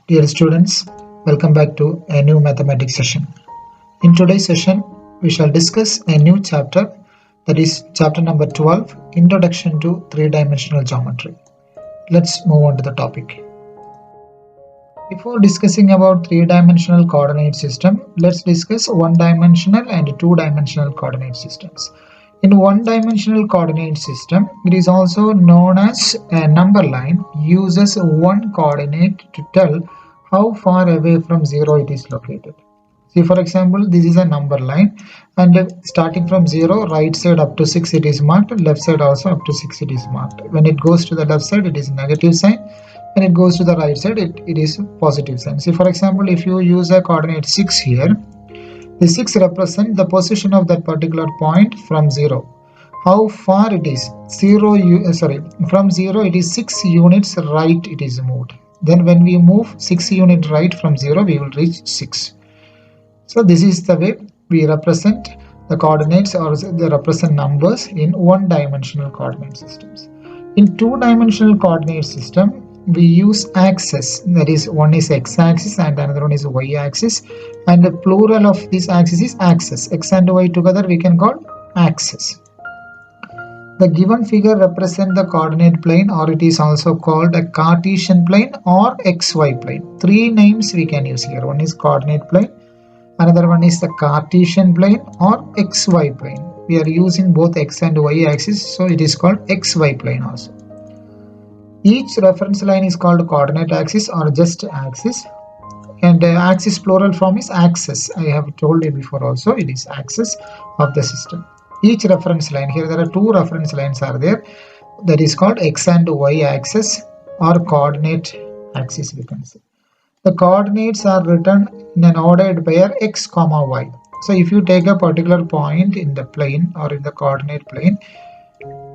Dear students, welcome back to a new mathematics session. In today's session, we shall discuss a new chapter, that is chapter number 12, Introduction to Three-Dimensional Geometry. Let's move on to the topic. Before discussing about three-dimensional coordinate system, let's discuss one-dimensional and two-dimensional coordinate systems. In one-dimensional coordinate system, it is also known as a number line, uses one coordinate to tell how far away from 0 it is located. See, for example, this is a number line, and starting from 0, right side up to 6 it is marked, left side also up to 6 it is marked. When it goes to the left side, it is negative sign. When it goes to the right side, it is positive sign. See, for example, if you use a coordinate 6 here, the 6 represents the position of that particular point from 0. How far it is? From 0 it is 6 units right it is moved. Then when we move 6 units right from 0, we will reach 6. So this is the way we represent the coordinates, or they represent numbers in one-dimensional coordinate systems. In two-dimensional coordinate system, we use axes, that is, one is x-axis and another one is y-axis, and the plural of this axis is axes. X and y together we can call axes. The given figure represents the coordinate plane, or it is also called a Cartesian plane or XY plane. Three names we can use here. One is coordinate plane, another one is the Cartesian plane or XY plane. We are using both x and y axis, so it is called XY plane also. Each reference line is called coordinate axis or just axis, and axis plural form is axis. I have told you before also, it is axis of the system. Each reference line, here there are two reference lines are there, that is called x and y axis or coordinate axis we can say. The coordinates are written in an ordered pair x comma y. So if you take a particular point in the plane or in the coordinate plane,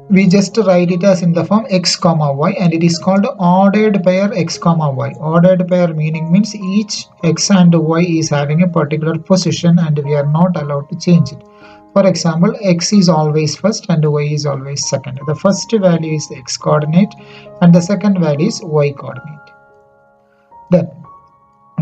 we just write it as in the form x comma y, and it is called ordered pair x comma y. Ordered pair meaning means each x and y is having a particular position and we are not allowed to change it. For example, x is always first and y is always second. The first value is the x coordinate and the second value is y coordinate. Then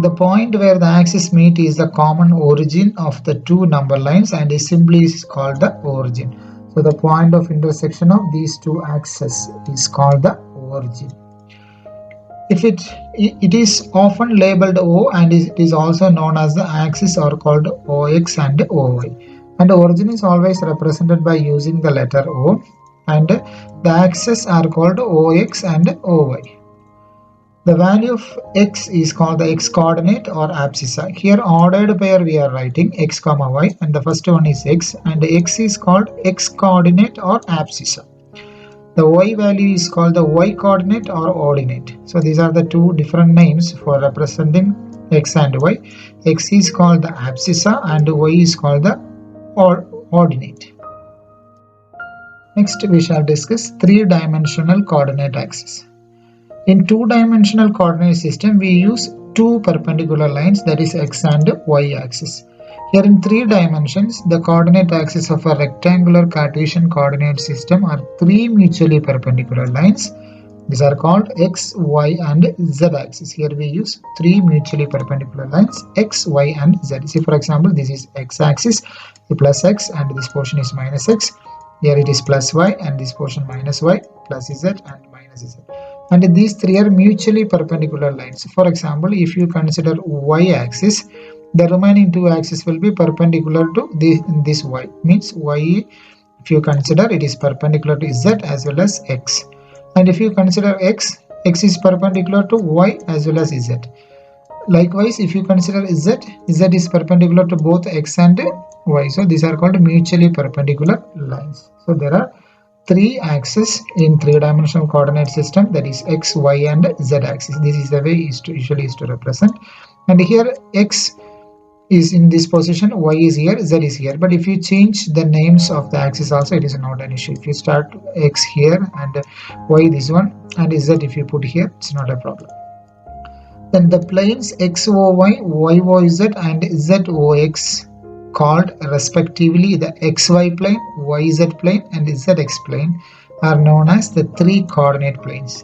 the point where the axes meet is the common origin of the two number lines, and is simply called the origin. So the point of intersection of these two axes is called the origin. If it is often labeled O, and it is also known as the axis, or called OX and OY. And the origin is always represented by using the letter O, and the axes are called OX and OY. The value of x is called the x coordinate or abscissa. Here ordered pair we are writing x comma y, and the first one is x, and x is called x coordinate or abscissa. The y value is called the y coordinate or ordinate. So these are the two different names for representing x and y. X is called the abscissa and y is called the ordinate. Next we shall discuss three-dimensional coordinate axis. In two-dimensional coordinate system, we use two perpendicular lines, that is x and y axis. Here in 3 dimensions, the coordinate axis of a rectangular Cartesian coordinate system are three mutually perpendicular lines. These are called x, y and z axis. Here we use three mutually perpendicular lines, x, y and z. See, for example, this is x axis, the plus x, and this portion is minus x. Here it is plus y, and this portion minus y, plus z and minus z. And these three are mutually perpendicular lines. For example, if you consider y-axis, the remaining two axes will be perpendicular to this y. Means y, if you consider, it is perpendicular to z as well as x. And if you consider x, x is perpendicular to y as well as z. Likewise, if you consider z, z is perpendicular to both x and y. So these are called mutually perpendicular lines. So there are three axes in three-dimensional coordinate system, that is x, y and z axis. This is the way usually is to represent. And here x is in this position, y is here, z is here. But if you change the names of the axis also, it is not an issue. If you start x here and y this one, and z if you put here, it's not a problem. Then the planes xoy, yoz and zox, called respectively the xy plane, yz plane and zx plane, are known as the three coordinate planes.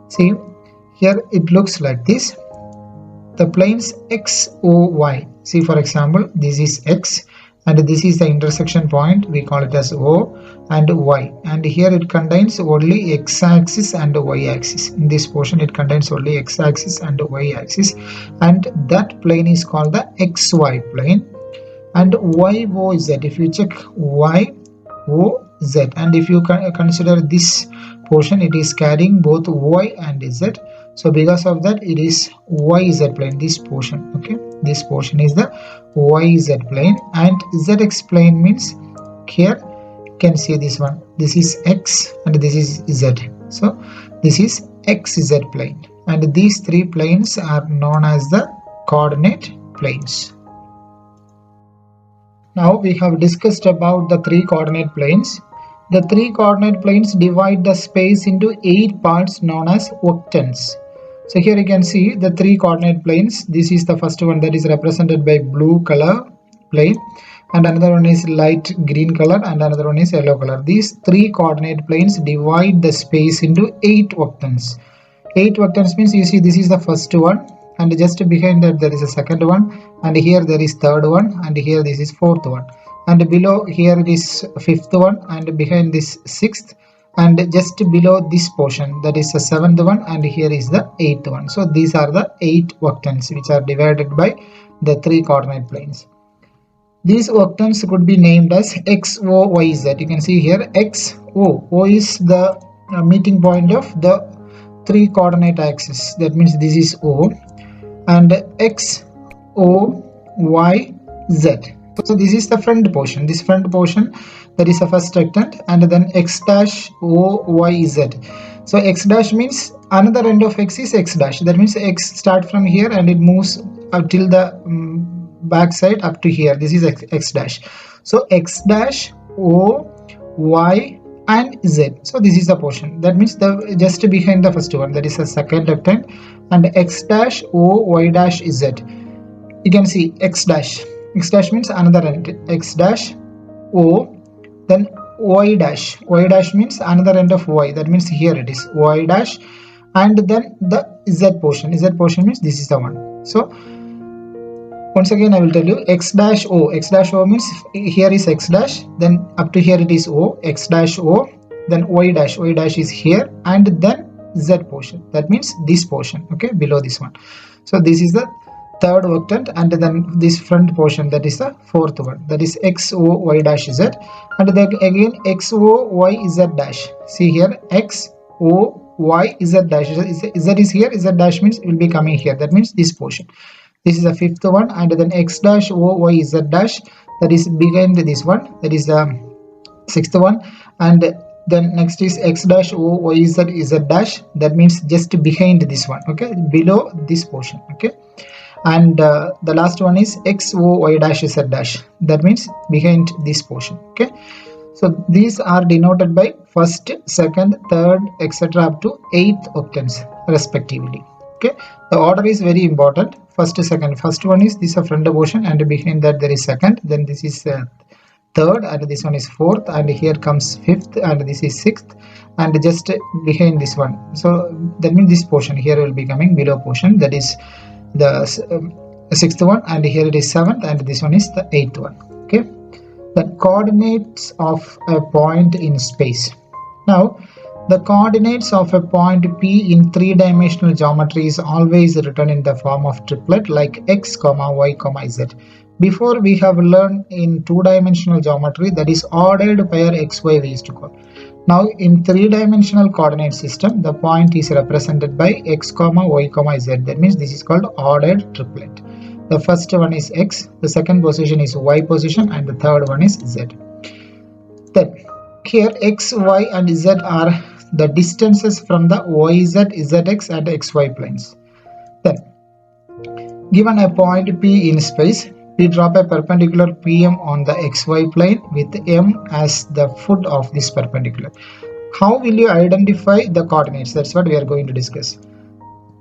See, here it looks like this. the planes x, o, y. See, for example, this is x and this is the intersection point, we call it as o, and y, and here it contains only x-axis and y-axis. In this portion it contains only x-axis and y-axis, and that plane is called the xy plane. And yoz, if you check yoz, and if you consider this portion, it is carrying both y and z, so because of that it is yz plane, this portion. Okay, this portion is the yz plane, and zx plane means here you can see this one, this is x and this is z, so this is xz plane, and these three planes are known as the coordinate planes. Now we have discussed about the three coordinate planes. The three coordinate planes divide the space into 8 parts known as octants. So here you can see the three coordinate planes. This is the first one, that is represented by blue color plane, and another one is light green color, and another one is yellow color. These three coordinate planes divide the space into 8 octants. 8 octants means, you see, this is the first one, and just behind that there is a second one, and here there is third one, and here this is fourth one, and below here it is fifth one, and behind this sixth, and just below this portion that is the seventh one, and here is the eighth one. So these are the 8 octants which are divided by the three coordinate planes. These octants could be named as x, o, y, z. You can see here x, o is the meeting point of the three coordinate axis, that means this is o, and x, o, y, z. So this is the front portion. This front portion, that is the first octant, and then x dash, o, y, z. So x dash means another end of x is x dash. That means x start from here and it moves up till the back side up to here. This is x dash. So x dash, o, y, and z. So this is the portion. That means the just behind the first one, that is the second octant, and x dash, o, y dash, z. You can see x dash. X dash means another end, x dash, o, then y dash. Y dash means another end of y, that means here it is y dash, and then the z portion. Z portion means this is the one. So once again I will tell you, x dash o. X dash o means here is x dash, then up to here it is o, x dash o, then y dash. Y dash is here, and then z portion, that means this portion, okay, below this one. So this is the third octant, and then this front portion, that is the fourth one, that is x, o, y dash, z, and then again x, o, y, z dash. See here, x, o, y, z dash. Z is here, z dash means it will be coming here, that means this portion. This is the fifth one, and then x dash, o, y, z dash, that is behind this one, that is the sixth one, and then next is x dash, o, y, z dash, that means just behind this one, okay, below this portion, okay. And the last one is x, o, y dash, z dash, that means behind this portion, okay. So these are denoted by first, second, third, etc. up to 8th octants respectively, okay. The order is very important. First, second. First one is this front portion, and behind that there is second, then this is third, and this one is fourth, and here comes fifth, and this is sixth, and just behind this one. So that means this portion here will be coming below portion, that is the sixth one, and here it is seventh, and this one is the eighth one, okay. The coordinates of a point in space. Now the coordinates of a point P in three-dimensional geometry is always written in the form of triplet like x, y, z. Before we have learned in two-dimensional geometry, that is ordered pair xy we used to call. Now in three-dimensional coordinate system, the point is represented by x, y, z. That means this is called ordered triplet. The first one is x, the second position is y position, and the third one is z. Then here x, y, and z are the distances from the yz, zx, and xy planes. Then given a point P in space, we drop a perpendicular PM on the xy plane with M as the foot of this perpendicular. How will you identify the coordinates? That's what we are going to discuss.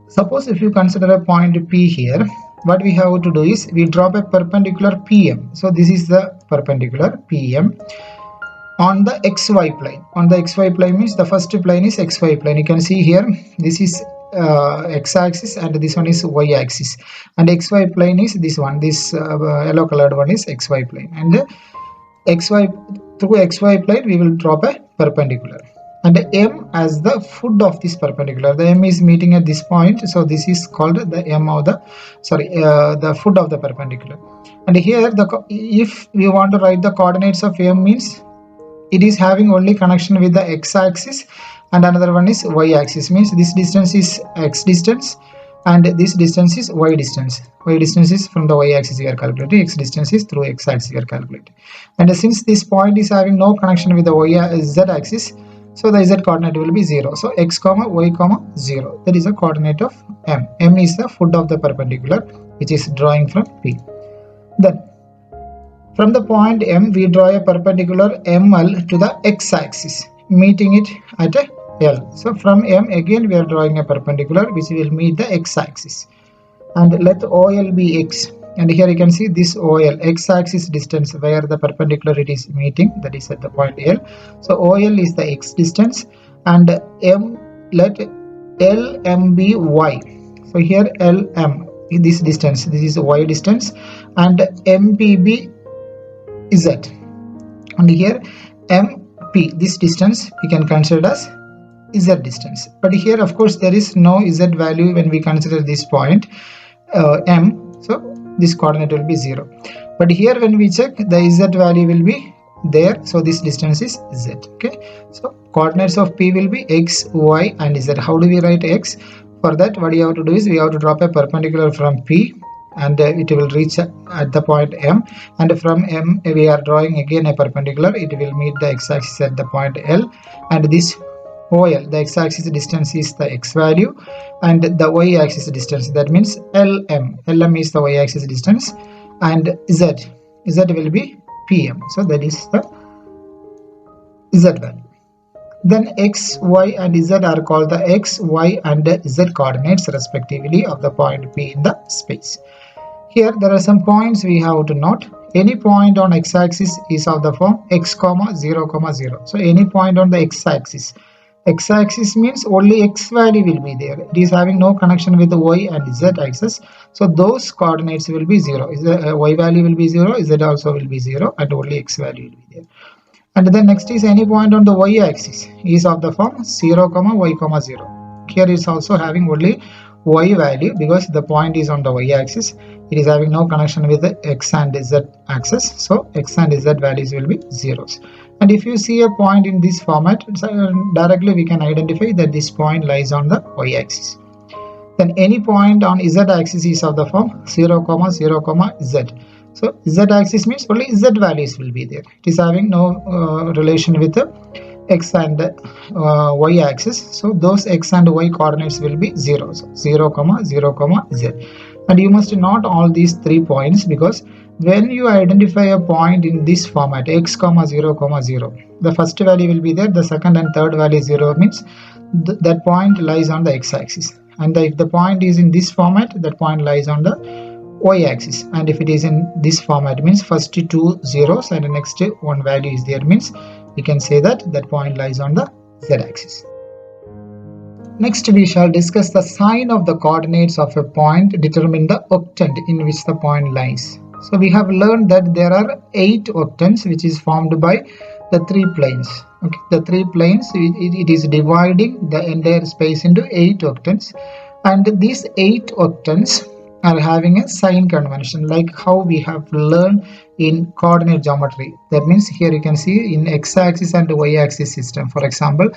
Suppose if you consider a point P here, what we have to do is we drop a perpendicular PM. So this is the perpendicular PM on the xy plane. On the xy plane means the first plane is xy plane. You can see here, this is x-axis and this one is y-axis, and xy plane is this one, this yellow colored one is xy plane, and xy, through xy plane we will drop a perpendicular, and M as the foot of this perpendicular. The M is meeting at this point, so this is called the M of the the foot of the perpendicular. And here if we want to write the coordinates of M, means it is having only connection with the x-axis and another one is y-axis, means this distance is x distance and this distance is y distance. Y distance is from the y-axis we are calculating, x distance is through x-axis we are calculating. And since this point is having no connection with the z-axis, so the z coordinate will be 0. So x comma y comma 0, that is a coordinate of M. M is the foot of the perpendicular which is drawing from P. Then from the point M we draw a perpendicular ML to the x-axis, meeting it at a L. So from M again we are drawing a perpendicular which will meet the x-axis, and let OL be x, and here you can see this OL, x-axis distance where the perpendicular it is meeting, that is at the point L. So OL is the x distance, and M, let LM be y. So here LM is this distance, this is y distance, and MP be z, and here MP, this distance we can consider as z distance. But here of course there is no z value when we consider this point M, so this coordinate will be 0. But here when we check, the z value will be there, so this distance is z. Okay, so coordinates of P will be x, y and z. How do we write x? For that, what you have to do is we have to drop a perpendicular from P, and it will reach at the point M, and from M we are drawing again a perpendicular, it will meet the x-axis at the point L, and this OL, the x-axis distance is the x value, and the y-axis distance, that means LM. LM is the y-axis distance, and Z will be PM. So that is the Z value. Then x, y and z are called the x, y and z coordinates respectively of the point P in the space. Here there are some points we have to note. Any point on x-axis is of the form x comma 0 comma 0. So any point on the x-axis, x-axis means only x value will be there, it is having no connection with the y and z axis, so those coordinates will be 0. Is the y value will be 0, z also will be 0, and only x value will be there. And then next is any point on the y-axis is of the form 0 comma y comma 0. Here is also having only y value because the point is on the y-axis, it is having no connection with the x and z axis, so x and z values will be zeros. And if you see a point in this format, directly we can identify that this point lies on the y-axis. Then any point on z-axis is of the form 0 comma 0 comma z. So z-axis means only z values will be there, it is having no relation with the x and y-axis, so those x and y coordinates will be zeros, 0 comma 0 comma z. And you must note all these 3 points, because when you identify a point in this format x comma 0 comma 0, the first value will be there, the second and third value is 0, means that point lies on the x-axis, and if the point is in this format, that point lies on the y-axis, and if it is in this format means first 2 zeros and the next one value is there, means we can say that that point lies on the z-axis. Next we shall discuss the sign of the coordinates of a point, determine the octant in which the point lies. So we have learned that there are 8 octants which is formed by the 3 planes. Okay, the 3 planes, it is dividing the entire space into 8 octants, and these 8 octants are having a sign convention like how we have learned in coordinate geometry. That means here you can see in x-axis and y-axis system. For example,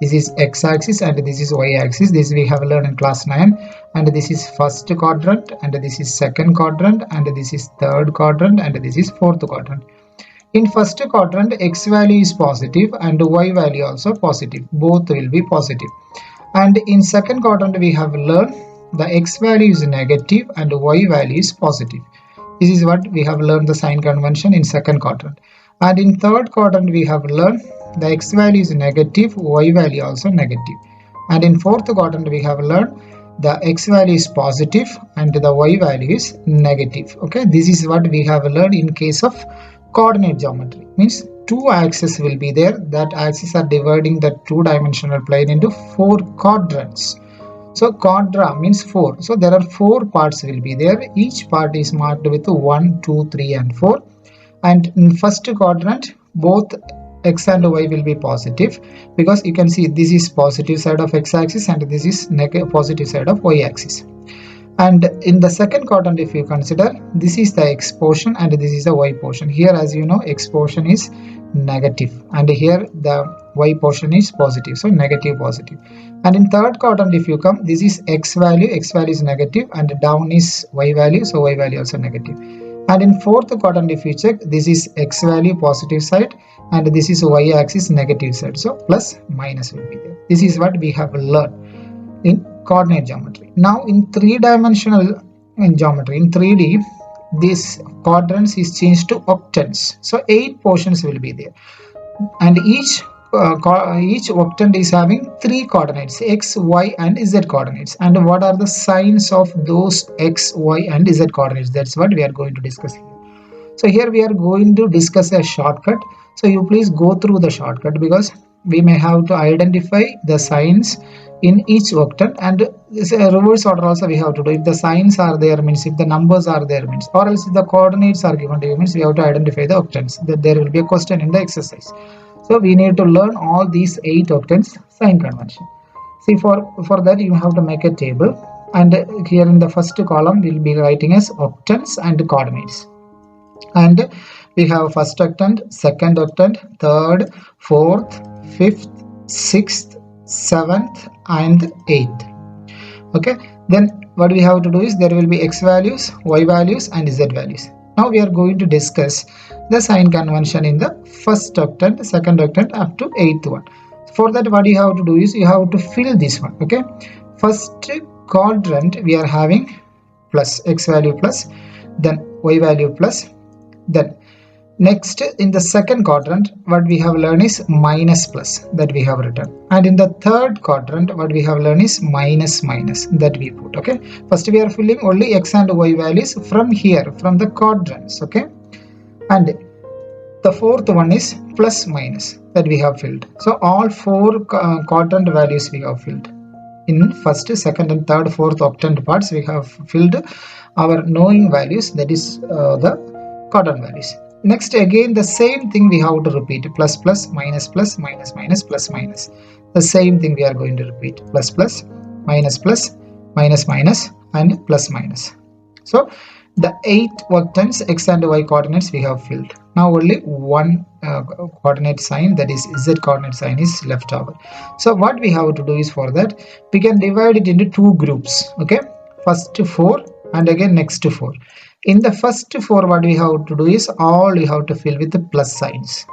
this is x-axis and this is y-axis. This we have learned in class 9, and this is first quadrant, and this is second quadrant, and this is third quadrant, and this is fourth quadrant. In first quadrant, x value is positive and y value also positive, both will be positive. And in second quadrant we have learned the x value is negative and y value is positive. This is what we have learned the sign convention in second quadrant. And in third quadrant we have learned the x value is negative, y value also negative. And in fourth quadrant we have learned the x value is positive and the y value is negative. Okay, this is what we have learned in case of coordinate geometry. Means 2 axes will be there, that axes are dividing the 2-dimensional plane into 4 quadrants. So quadra means 4. So there are 4 parts will be there. Each part is marked with 1, 2, 3 and 4. And in first quadrant, both x and y will be positive, because you can see this is positive side of x-axis and this is positive side of y-axis. And in the second quadrant, if you consider, this is the x portion and this is the y portion. Here, as you know, x portion is negative and here the y portion is positive, so negative positive. And in third quadrant, if you come, this is x value is negative and down is y value, so y value also negative. And in fourth quadrant, if you check, this is x value positive side and this is y axis negative side, so plus minus will be there. This is what we have learned in coordinate geometry. Now in three-dimensional geometry, in 3D, this quadrants is changed to octants. So 8 portions will be there, and each octant is having 3 coordinates, x, y and z coordinates. And what are the signs of those x, y and z coordinates? That's what we are going to discuss here. So here we are going to discuss a shortcut. So you please go through the shortcut, because we may have to identify the signs in each octant, and reverse order also we have to do. If the signs are there, means if the numbers are there, means, or else if the coordinates are given to you, means we have to identify the octants. That there will be a question in the exercise. So we need to learn all these 8 octants sign convention. See, for that you have to make a table, and here in the first column we will be writing as octants and coordinates. And we have first octant, second octant, third, fourth, fifth, sixth, 7th and 8th. Okay, then what we have to do is there will be x values, y values and z values. Now we are going to discuss the sign convention in the first octant, second octant up to 8th one. For that, what you have to do is you have to fill this one. Okay, first quadrant we are having plus x value plus, then y value plus, then next in the second quadrant what we have learned is minus plus, that we have written. And in the third quadrant what we have learned is minus minus, that we put. Okay, first we are filling only x and y values from here, from the quadrants. Okay, and the fourth one is plus minus, that we have filled. So all 4 quadrant values we have filled. In first, second and third, fourth octant parts we have filled our knowing values, that is the quadrant values. Next, again the same thing we have to repeat, plus plus, minus plus, minus minus, plus minus. The same thing we are going to repeat, plus plus, minus minus and plus minus. So the 8 octants x and y coordinates we have filled. Now only one coordinate sign, that is z coordinate sign, is left over. So what we have to do is, for that we can divide it into 2 groups. Okay, first 4 and again next 4. In the first 4, what we have to do is all you have to fill with the plus signs,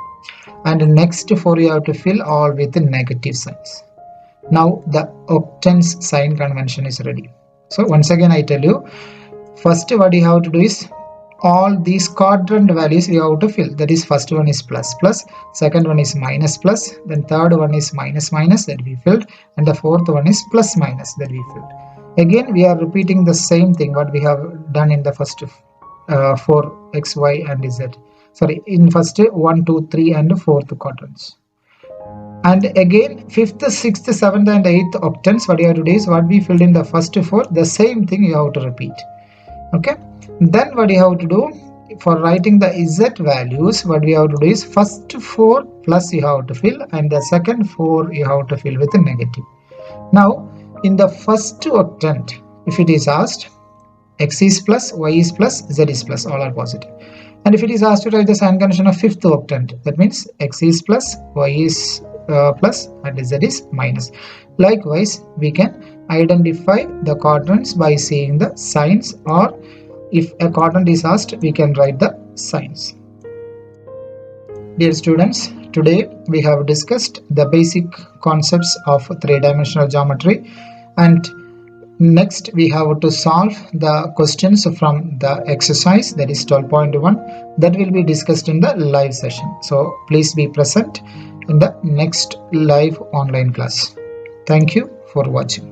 and the next 4 you have to fill all with the negative signs. Now the octants sign convention is ready. So once again I tell you, first what you have to do is all these quadrant values you have to fill. That is, first one is plus plus, second one is minus plus, then third one is minus minus, that we filled, and the fourth one is plus minus, that we filled. Again we are repeating the same thing what we have done in the first 4 x, y and z. Sorry, in first 1, 2, 3 and 4th quadrants. And again 5th, 6th, 7th and 8th octants, what you have to do is what we filled in the first 4, the same thing you have to repeat. Okay, then what you have to do for writing the z values, what we have to do is first 4 plus you have to fill, and the second 4 you have to fill with a negative. Now in the first octant, if it is asked x is plus, y is plus, z is plus, all are positive. And if it is asked to write the sign convention of 5th octant, that means x is plus, y is plus and z is minus. Likewise, we can identify the quadrants by seeing the signs, or if a quadrant is asked, we can write the signs. Dear students, today we have discussed the basic concepts of 3-dimensional geometry, and next we have to solve the questions from the exercise, that is 12.1, that will be discussed in the live session. So please be present in the next live online class. Thank you for watching.